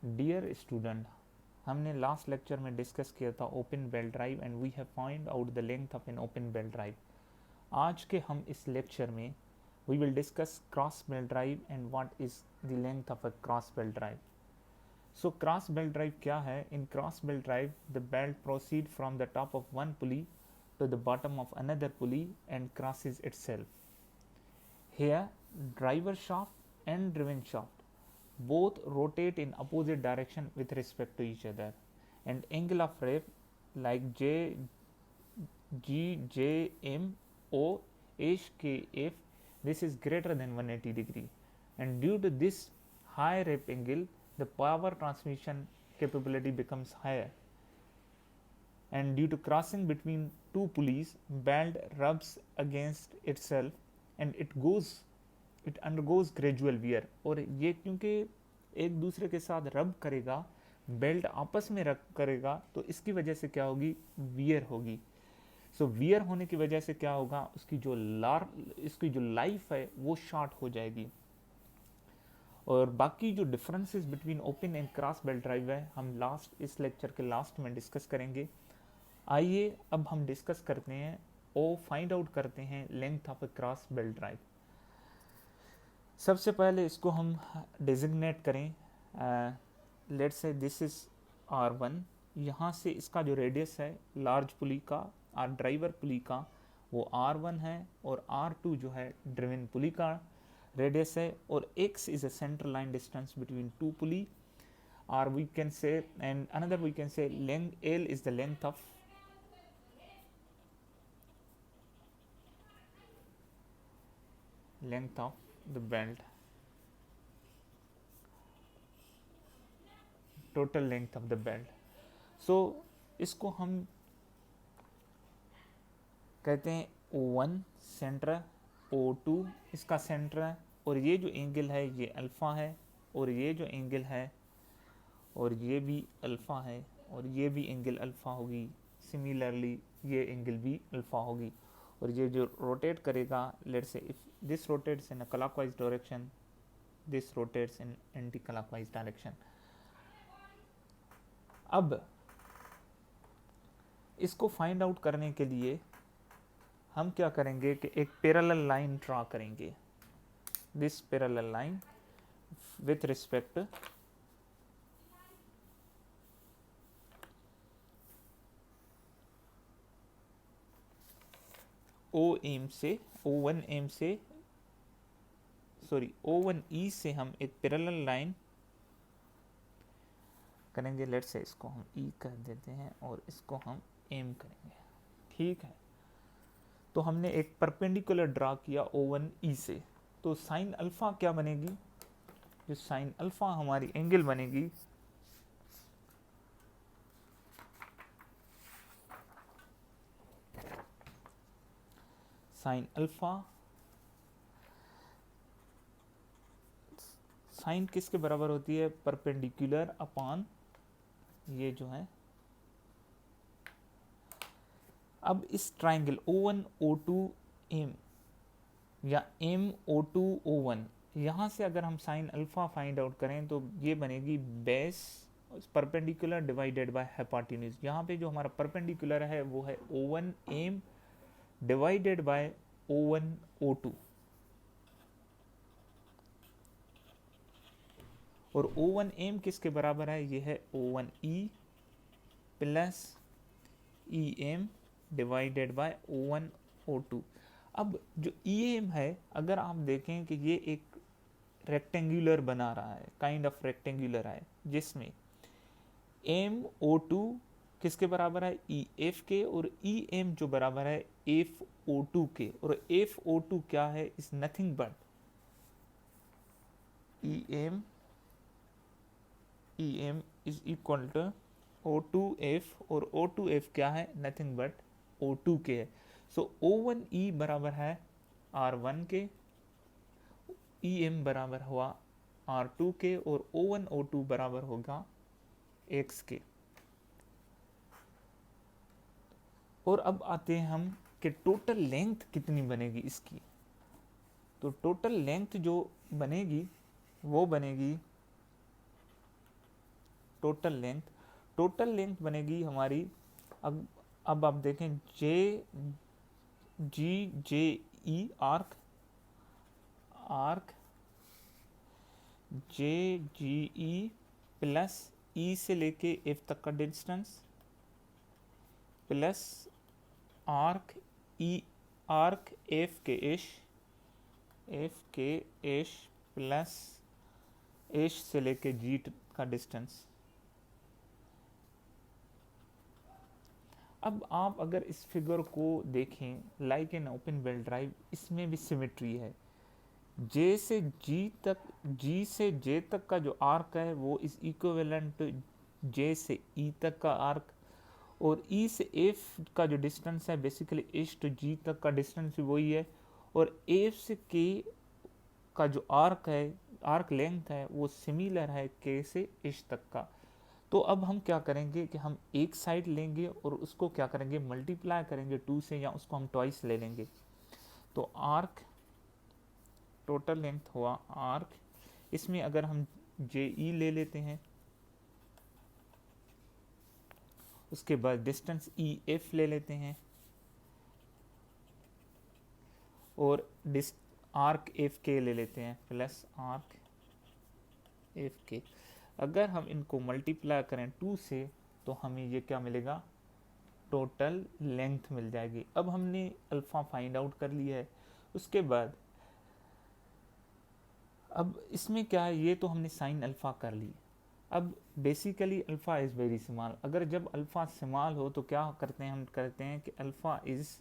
Dear student, हमने last lecture में discuss किया था open belt drive and we have find out the length of an open belt drive. आज के हम इस लेक्चर में we will discuss cross belt drive and what is the length of a cross belt drive. So cross belt drive क्या है? In cross belt drive the belt proceed from the top of one pulley to the bottom of another pulley and crosses itself. Here, driver shaft and driven shaft both rotate in opposite direction with respect to each other, and angle of rep like G, J, M, O, H, K, F, this is greater than 180 degree, and due to this high rep angle, the power transmission capability becomes higher. And due to crossing between two pulleys, belt rubs against itself and it undergoes gradual wear. और ये क्योंकि एक दूसरे के साथ रब करेगा, belt आपस में रब करेगा, तो इसकी वजह से क्या होगी? वियर होगी। सो वियर होने की वजह से क्या होगा? इसकी जो लाइफ है वो शॉर्ट हो जाएगी। और बाकी जो differences between open and cross belt drive है हम इस लेक्चर के लास्ट में डिस्कस करेंगे। आइए अब हम डिस्कस करते हैं और फाइंड आउट करते हैं length of a cross belt drive. सबसे पहले इसको हम डिजिग्नेट करें। Let's say this is R1। यहाँ से इसका जो रेडियस है लार्ज पुली का और ड्राइवर पुली का वो R1 है, और R2 जो है ड्रिवन पुली का रेडियस है, और X is a centre line distance between two pulley, or we can say, and another we can say length L is the length of the belt, total length of the belt. So इसको हम कहते हैं O1 centre, O2 इसका centre है, और ये जो angle है ये अल्फ़ा है, और ये जो एंगल है और ये भी अल्फ़ा है, और ये भी एंगल अल्फ़ा होगी। सिमिलरली ये एंगल भी अल्फ़ा होगी, और ये जो रोटेट करेगा, let's say if this rotates in a clockwise direction, this rotates in anti clockwise direction. अब इसको फाइंड आउट करने के लिए हम क्या करेंगे कि एक पैरेलल लाइन ड्रा करेंगे। This parallel line with respect O1E से हम एक पैरेलल लाइन करेंगे। लेट्स से इसको हम E कर देते हैं और इसको हम एम करेंगे, ठीक है। तो हमने एक परपेंडिकुलर ड्रा किया O1E से, तो साइन अल्फा क्या बनेगी? जो साइन अल्फा हमारी एंगल बनेगी साइन अल्फा, साइन किसके बराबर होती है? परपेंडिकुलर अपॉन ये जो है। अब इस ट्राइंगल O1 O2 M या M O2 O1, यहाँ से अगर हम साइन अल्फा फाइंड आउट करें तो ये बनेगी base perpendicular divided by hypotenuse. यहाँ पे जो हमारा परपेंडिकुलर है वो है O1 M divided by O1 O2, और O1 M किसके बराबर है? ये है O1E plus EM divided by O1 O2। अब जो EM है, अगर आप देखें कि ये एक रेक्टेंगुलर बना रहा है, काइंड ऑफ रेक्टेंगुलर है, जिसमें MO2 किसके बराबर है? EF के, और EM जो बराबर है FO2 के, और FO2 क्या है? Is nothing but EM is equal to O2F, और O2F क्या है? नथिंग बट O2 के है। सो O1E बराबर है R1 के, EM बराबर हुआ R2 के, और O1 O2 बराबर होगा X के। और अब आते हैं हम कि टोटल लेंथ कितनी बनेगी इसकी। तो टोटल लेंथ जो बनेगी वो बनेगी टोटल लेंथ बनेगी हमारी, अब आप देखें जे जी जे ई आर्क जे जी ई प्लस ई से लेके एफ तक का डिस्टेंस प्लस आर्क एफ के एश प्लस एश से लेके जी का डिस्टेंस। अब आप अगर इस फिगर को देखें like an open belt drive, इसमें भी सिमेट्री है। जे से जे तक का जो आर्क है वो इज इक्विवेलेंट टू जे से ई तक का आर्क, और ई से एफ का जो डिस्टेंस है बेसिकली एच टू जी तक का डिस्टेंस भी वही है, और एफ से के का जो आर्क लेंथ है वो सिमिलर है के से एच तक का। तो अब हम क्या करेंगे कि हम एक साइड लेंगे और उसको क्या करेंगे, मल्टीप्लाई करेंगे 2 से, या उसको हम ट्वाइस ले लेंगे। तो आर्क टोटल लेंथ हुआ आर्क, इसमें अगर हम जे ई ले लेते हैं, उसके बाद डिस्टेंस ई एफ ले लेते हैं, और आर्क एफ के ले लेते हैं प्लस आर्क एफ के। अगर हम इनको मल्टीप्लाई करें 2 से तो हमें ये क्या मिलेगा, टोटल लेंथ मिल जाएगी। अब हमने अल्फ़ा फाइंड आउट कर लिया है। उसके बाद अब इसमें क्या है, ये तो हमने साइन अल्फ़ा कर ली। अब basically alpha is very small, अगर जब अल्फ़ा स्मॉल हो तो क्या करते हैं, हम करते हैं कि alpha is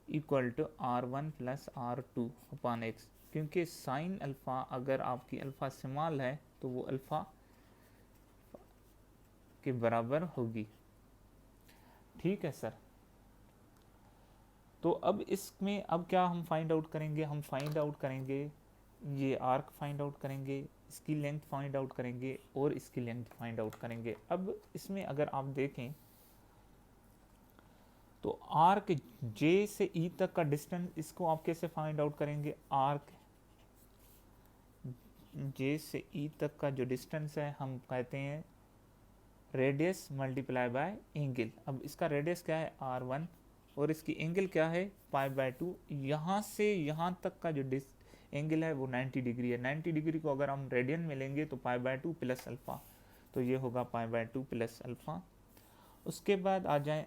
equal to R1 plus R2 upon x, क्योंकि साइन अल्फ़ा अगर आपकी अल्फ़ा स्मॉल है तो वो अल्फ़ा के बराबर होगी। ठीक है सर। तो अब इसमें अब क्या हम फाइंड आउट करेंगे, हम फाइंड आउट करेंगे ये आर्क फाइंड आउट करेंगे, इसकी लेंथ फाइंड आउट करेंगे और इसकी लेंथ फाइंड आउट करेंगे। अब इसमें अगर आप देखें तो आर्क जे से ई तक का डिस्टेंस, इसको आप कैसे फाइंड आउट करेंगे, आर्क जे से ई तक का जो डिस्टेंस है हम कहते हैं रेडियस मल्टीप्लाई बाय एंगल। अब इसका रेडियस क्या है R1 और इसकी एंगल क्या है π/2। यहाँ से यहाँ तक का जो एंगल है वो 90 डिग्री है। 90 डिग्री को अगर हम रेडियन में लेंगे तो π/2 प्लस अल्फ़ा, तो ये होगा π/2 प्लस अल्फ़ा। उसके बाद आ जाए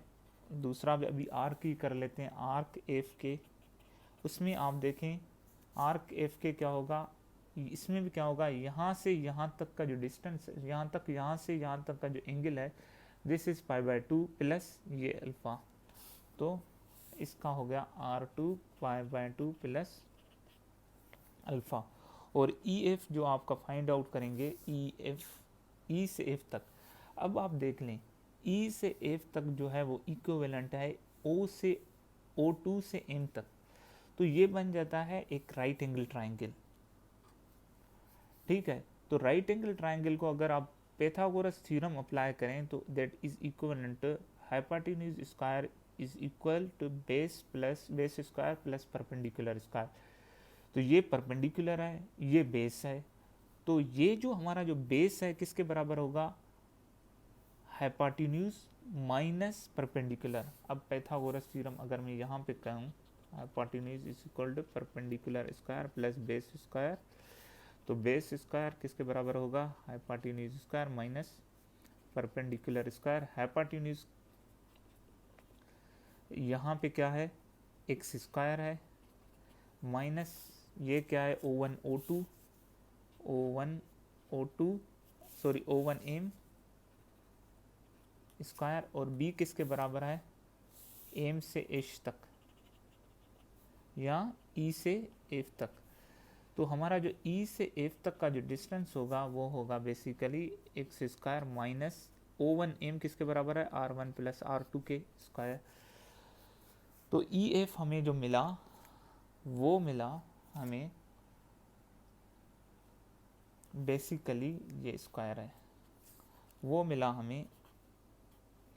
दूसरा भी अभी आर्क ही कर लेते हैं, आर्क एफ के। उसमें आप देखें आर्क एफ के क्या होगा, इसमें भी क्या होगा, यहाँ से यहाँ तक का जो डिस्टेंस है, यहाँ से यहाँ तक का जो एंगल है दिस इज π/2 प्लस ये अल्फ़ा, तो इसका हो गया R2 π/2 प्लस अल्फ़ा। और ई एफ जो आपका फाइंड आउट करेंगे, ई से एफ तक, अब आप देख लें ई से एफ तक जो है वो इक्विवेलेंट है ओ से O2 से एम तक, तो ये बन जाता है एक राइट एंगल ट्राइंगल। ठीक है, तो राइट एंगल ट्राइंगल को अगर आप पाइथागोरस थ्योरम अप्लाई करें तो that is equivalent hypotenuse square is equal to base square plus perpendicular square. तो ये परपेंडिकुलर है, ये बेस है, तो ये जो हमारा जो बेस है किसके बराबर होगा, हाइपोटेन्यूज माइनस परपेंडिकुलर। अब पाइथागोरस थ्योरम अगर मैं यहाँ पे कहूँ hypotenuse is equal to perpendicular square plus base square, तो बेस स्क्वायर किसके बराबर होगा, hypotenuse square minus perpendicular square. Hypotenuse यहाँ पे क्या है, एक्स स्क्वायर है, माइनस ये क्या है O1 स्क्वायर, और बी किसके बराबर है, एम से एच तक या ई से एफ तक। तो हमारा जो ई से एफ तक का जो डिस्टेंस होगा वो होगा basically x square minus O1m किसके बराबर है, R1 प्लस R2 के स्क्वायर। तो ई एफ हमें जो मिला वो मिला हमें बेसिकली ये स्क्वायर है, वो मिला हमें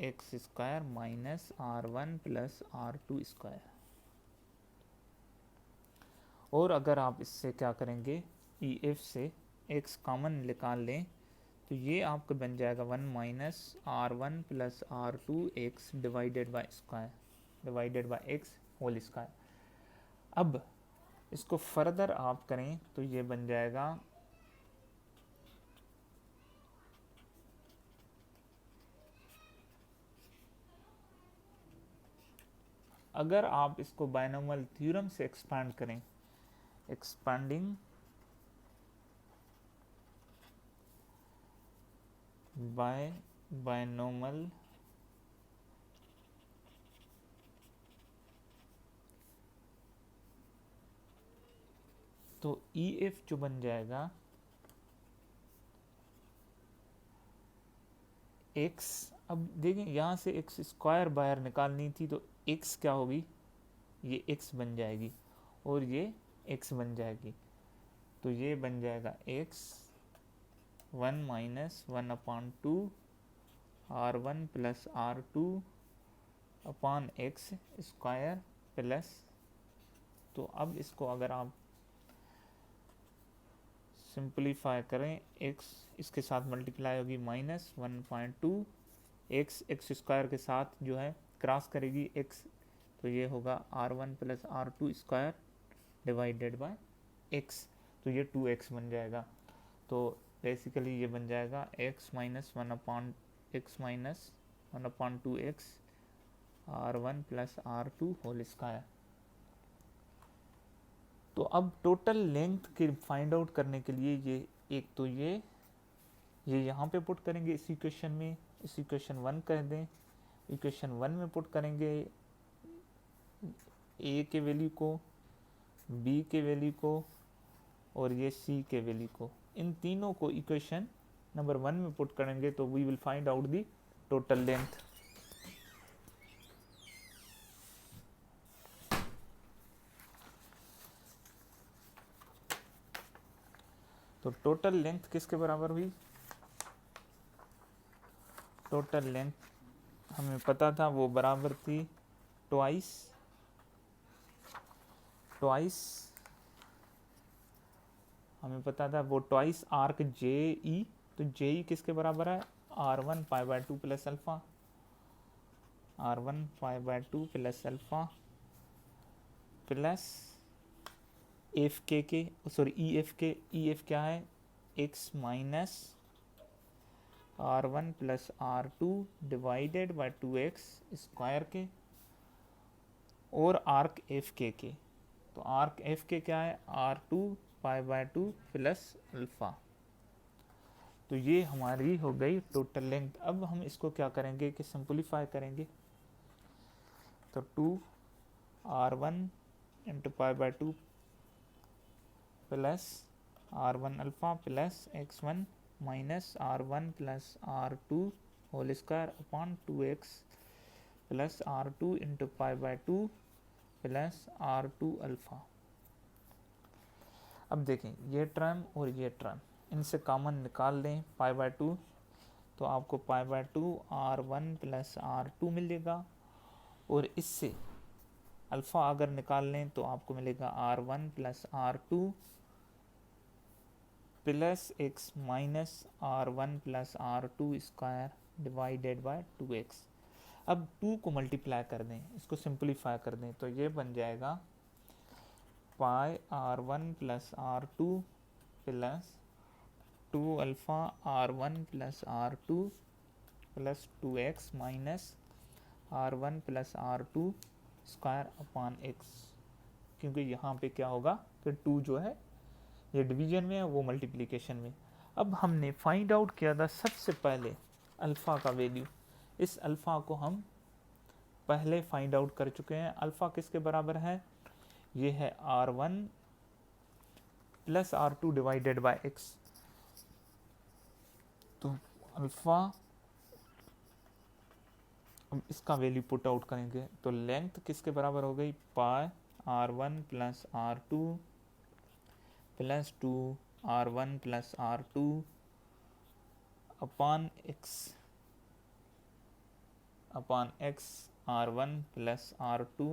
x square minus R1 plus R2 square. और अगर आप इससे क्या करेंगे, ई एफ से एक्स कॉमन निकाल लें तो ये आपका बन जाएगा 1 minus R1 plus R2 x divided by square divided by x whole square. अब इसको फर्दर आप करें तो ये बन जाएगा अगर आप इसको बायनॉमियल थ्योरम से एक्सपांड करें, एक्सपांडिंग बाय बायनॉमियल तो EF जो बन जाएगा x, अब देखें यहाँ से x स्क्वायर बाहर निकालनी थी तो x क्या होगी, ये x बन जाएगी और ये x बन जाएगी। तो ये बन जाएगा x 1 minus 1/2 R1 plus R2 upon x square plus, तो अब इसको अगर आप सिंप्लीफाई करें x इसके साथ मल्टीप्लाई होगी माइनस 1.2 x स्क्वायर के साथ जो है क्रॉस करेगी x, तो ये होगा R1 plus R2 square divided by x, तो ये 2x बन जाएगा। तो बेसिकली ये बन जाएगा x minus 1/2x R1 plus R2 whole square. तो अब टोटल लेंथ के फाइंड आउट करने के लिए ये एक तो ये यहाँ पे पुट करेंगे इस इक्वेशन में, इस इक्वेशन 1 कह दें, इक्वेशन 1 में पुट करेंगे a के वैल्यू को, b के वैल्यू को और ये c के वैल्यू को, इन तीनों को इक्वेशन नंबर 1 में पुट करेंगे तो we will find out the total length. तो टोटल लेंथ किसके बराबर हुई, टोटल लेंथ हमें पता था वो बराबर थी ट्वाइस हमें पता था वो ट्वाइस आर्क जे ई, तो जे ई किसके बराबर है R1 π/2 plus alpha, R1 π/2 plus alpha plus F के सॉरी ई एफ क्या है x minus R1 plus R2 divided by 2x square के और आर्क एफ के, तो आर्क एफ के क्या है R2 π/2 प्लस अल्फा। तो ये हमारी हो गई टोटल लेंथ। अब हम इसको क्या करेंगे कि सिंपलीफाई करेंगे, तो 2R1 इंटू π/2 प्लस R1 अल्फा plus x1 minus R1 plus R2 whole square upon 2x plus R2 into π/2 plus R2 अल्फा। अब देखें ये टर्म और ये टर्म इनसे कॉमन निकाल दें π/2, तो आपको π/2 R1 प्लस R2 मिलेगा और इससे अल्फ़ा अगर निकाल लें तो आपको मिलेगा R1 plus R2 plus x minus R1 plus R2 square divided bye 2x। अब 2 को मल्टीप्लाई कर दें, इसको सिंप्लीफाई कर दें, तो ये बन जाएगा पाई R1 plus R2 plus 2 alpha R1 plus R2 plus 2x minus R1 plus R2 square upon x, क्योंकि यहाँ पे क्या होगा कि 2 जो है ये डिवीजन में है वो मल्टीप्लिकेशन में। अब हमने फाइंड आउट किया था सबसे पहले अल्फ़ा का वैल्यू, इस अल्फ़ा को हम पहले फाइंड आउट कर चुके हैं। अल्फ़ा किसके बराबर है, ये है R1 plus R2 divided by x। तो अल्फ़ा, अब इसका वैल्यू पुट आउट करेंगे तो लेंथ किसके बराबर हो गई pi R1 plus R2 plus 2 R1 plus R2 upon x R1 plus R2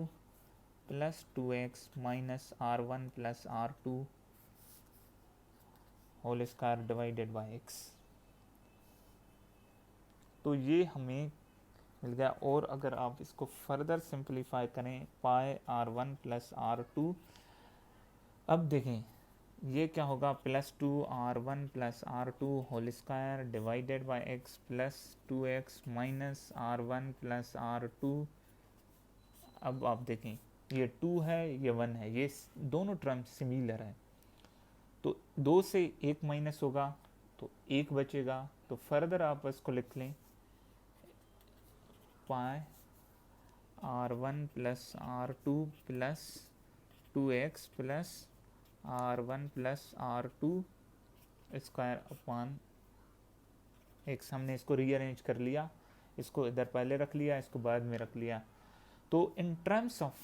plus 2x minus R1 plus R2 whole square divided by x। तो ये हमें मिल गया। और अगर आप इसको फर्दर सिंप्लीफाई करें पाई r1 प्लस r2, अब देखें ये क्या होगा, +2r1 plus r2 whole square divided by x plus 2x minus r1 plus r2। अब आप देखें ये 2 है ये 1 है, ये दोनों टर्म सिमिलर है, तो 2 से 1 माइनस होगा तो 1 बचेगा। तो फर्दर आप इसको लिख लें पाई r1 plus r2 plus 2x plus r1 plus r2 square upon x। हमने इसको रीअरेंज कर लिया, इसको इधर पहले रख लिया, इसको बाद में रख लिया। तो इन टर्म्स ऑफ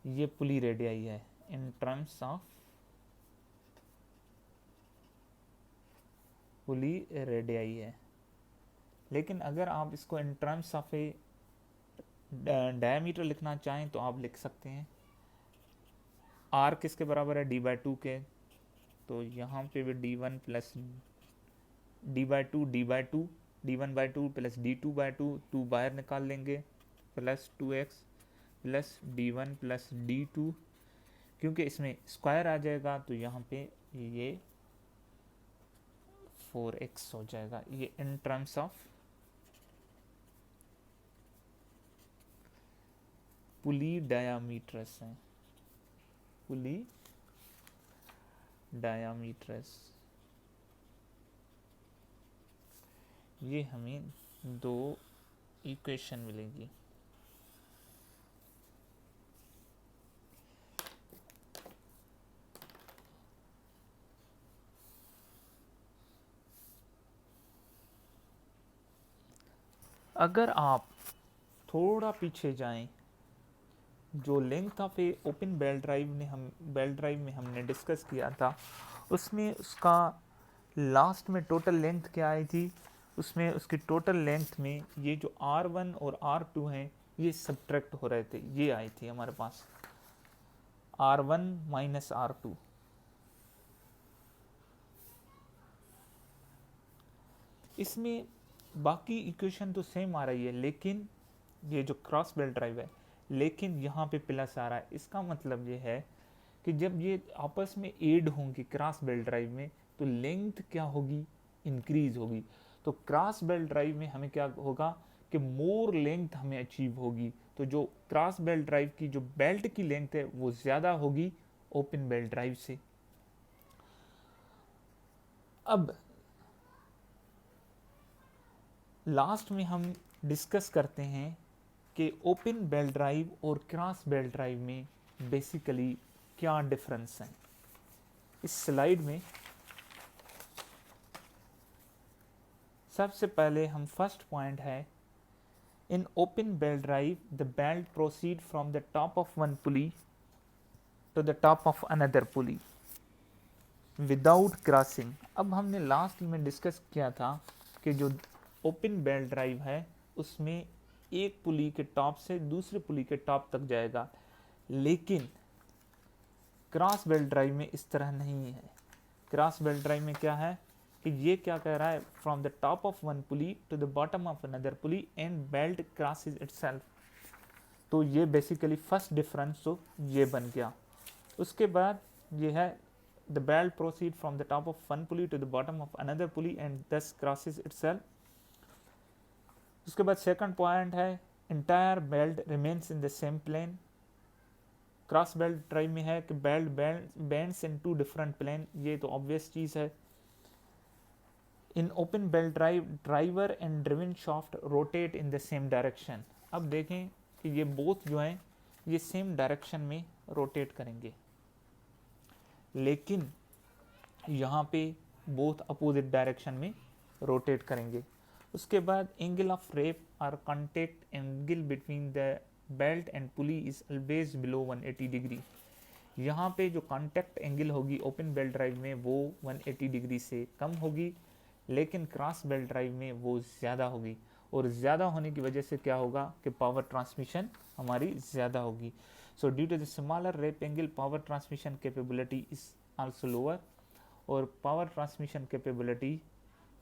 ये पुली रेडियाई है, in terms of pulley radii है। लेकिन अगर आप इसको in terms of A diameter लिखना चाहें तो आप लिख सकते हैं। r किसके बराबर है, d/2 के, तो यहाँ पे भी d1 plus d/2 d1/2 plus d2/2, 2 बाहर निकाल लेंगे, plus 2x plus d1 plus d2, क्योंकि इसमें स्क्वायर आ जाएगा तो यहाँ पे ये 4x हो जाएगा। ये इन टर्म्स ऑफ पुली डायामीटरस है, पुली डायामीटरस। ये हमें 2 इक्वेशन मिलेंगी। अगर आप थोड़ा पीछे जाएं, जो length of A open belt drive में हमने डिस्कस किया था, उसमें उसका लास्ट में टोटल लेंथ क्या आई थी, उसमें उसकी टोटल लेंथ में ये जो R1 और R2 हैं ये सब्ट्रैक्ट हो रहे थे, ये आई थी हमारे पास R1 माइनस R2। इसमें बाकी इक्वेशन तो सेम आ रही है, लेकिन ये जो क्रॉस बेल्ट ड्राइव है, लेकिन यहाँ पे प्लस आ रहा है। इसका मतलब ये है कि जब ये आपस में एड होंगे क्रॉस बेल्ट ड्राइव में तो लेंथ क्या होगी, इंक्रीज होगी। तो क्रॉस बेल्ट ड्राइव में हमें क्या होगा कि मोर लेंथ हमें अचीव होगी। तो जो क्रॉस बेल्ट ड्राइव की जो बेल्ट की लेंथ है वो ज़्यादा होगी ओपन बेल्ट ड्राइव से। अब लास्ट में हम डिस्कस करते हैं कि ओपन बेल्ट ड्राइव और क्रॉस बेल्ट ड्राइव में बेसिकली क्या डिफरेंस है। इस स्लाइड में सबसे पहले हम फर्स्ट पॉइंट है, in open belt drive the belt proceed from the top of one pulley to the top of another pulley without crossing. अब हमने लास्ट में डिस्कस किया था कि जो ओपन बेल्ट ड्राइव है उसमें एक पुली के टॉप से दूसरे पुली के टॉप तक जाएगा, लेकिन क्रॉस बेल्ट ड्राइव में इस तरह नहीं है। क्रॉस बेल्ट ड्राइव में क्या है कि ये क्या कह रहा है, from the top of one pulley to the bottom of another pulley and belt crosses itself. तो ये बेसिकली फर्स्ट डिफरेंस तो ये बन गया। उसके बाद ये है the belt proceed from the top of one pulley to the bottom of another pulley and thus crosses itself. उसके बाद सेकंड पॉइंट है entire belt remains in the same plane. Cross belt drive में है कि belt bends in 2 different plane, ये तो obvious चीज है। In open belt drive driver and driven shaft rotate in the same direction. अब देखें कि ये बोथ जो हैं ये सेम डायरेक्शन में रोटेट करेंगे, लेकिन यहाँ पे बोथ अपोजिट डायरेक्शन में रोटेट करेंगे। उसके बाद एंगल ऑफ रेप और contact angle between the belt and pulley is always below 180 degree. यहाँ पे जो कॉन्टेक्ट एंगल होगी ओपन बेल्ट ड्राइव में वो 180 डिग्री से कम होगी, लेकिन क्रॉस बेल्ट ड्राइव में वो ज़्यादा होगी। और ज़्यादा होने की वजह से क्या होगा कि पावर ट्रांसमिशन हमारी ज़्यादा होगी। So due to the smaller wrap angle power transmission capability is also lower, और पावर ट्रांसमिशन कैपेबिलिटी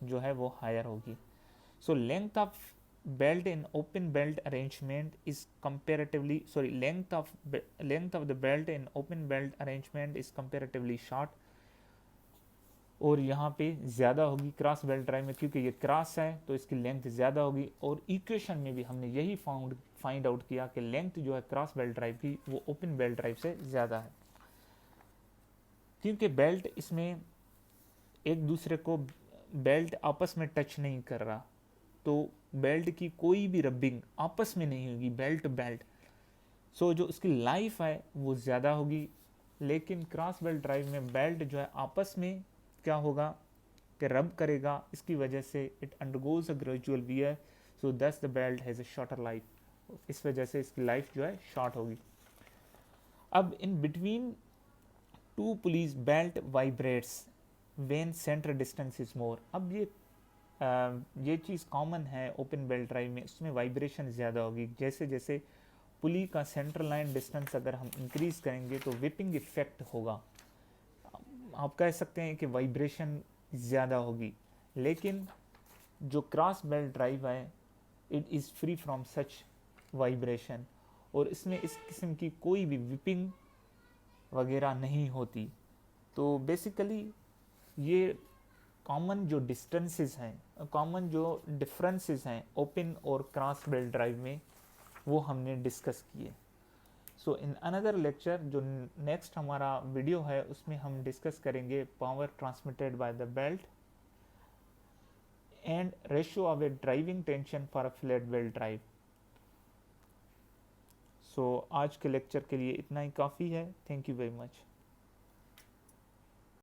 जो है वो हायर होगी। So length of belt in open belt arrangement is comparatively length of the belt in open belt arrangement is comparatively short, और यहाँ पे ज़्यादा होगी क्रॉस बेल्ट ड्राइव में, क्योंकि ये क्रॉस है तो इसकी लेंथ ज़्यादा होगी। और इक्वेशन में भी हमने यही फाइंड आउट किया कि लेंथ जो है क्रॉस बेल्ट ड्राइव की वो ओपन बेल्ट ड्राइव से ज़्यादा है, क्योंकि बेल्ट इसमें एक दूसरे को बेल्ट आपस में टच नहीं कर रहा, तो बेल्ट की कोई भी रबिंग आपस में नहीं होगी बेल्ट टू बेल्ट। सो जो उसकी लाइफ है वो ज़्यादा होगी। लेकिन क्रॉस बेल्ट ड्राइव में बेल्ट जो है आपस में क्या होगा कि रब करेगा, इसकी वजह से it undergoes a gradual wear, so thus the belt has a shorter life, इस वजह से इसकी लाइफ जो है शॉर्ट होगी। अब in between two pulleys belt vibrates when centre distance is more. अब ये चीज़ कॉमन है ओपन बेल्ट ड्राइव में, उसमें वाइब्रेशन ज़्यादा होगी। जैसे जैसे पुली का सेंटर लाइन डिस्टेंस अगर हम इंक्रीज करेंगे तो विपिंग इफेक्ट होगा, आप कह सकते हैं कि वाइब्रेशन ज़्यादा होगी। लेकिन जो क्रॉस बेल्ट ड्राइव है it is free from such vibration, और इसमें इस किस्म की कोई भी विपिंग वगैरह नहीं होती। तो बेसिकली ये कॉमन जो डिस्टेंसेस हैं, कॉमन जो डिफरेंसेस हैं ओपन और क्रॉस बेल्ट ड्राइव में, वो हमने डिस्कस किए। सो इन अनदर लेक्चर जो नेक्स्ट हमारा वीडियो है उसमें हम डिस्कस करेंगे power transmitted by the belt and ratio of a driving tension for a flat belt drive. So आज के लेक्चर के लिए इतना ही काफ़ी है। Thank you very much.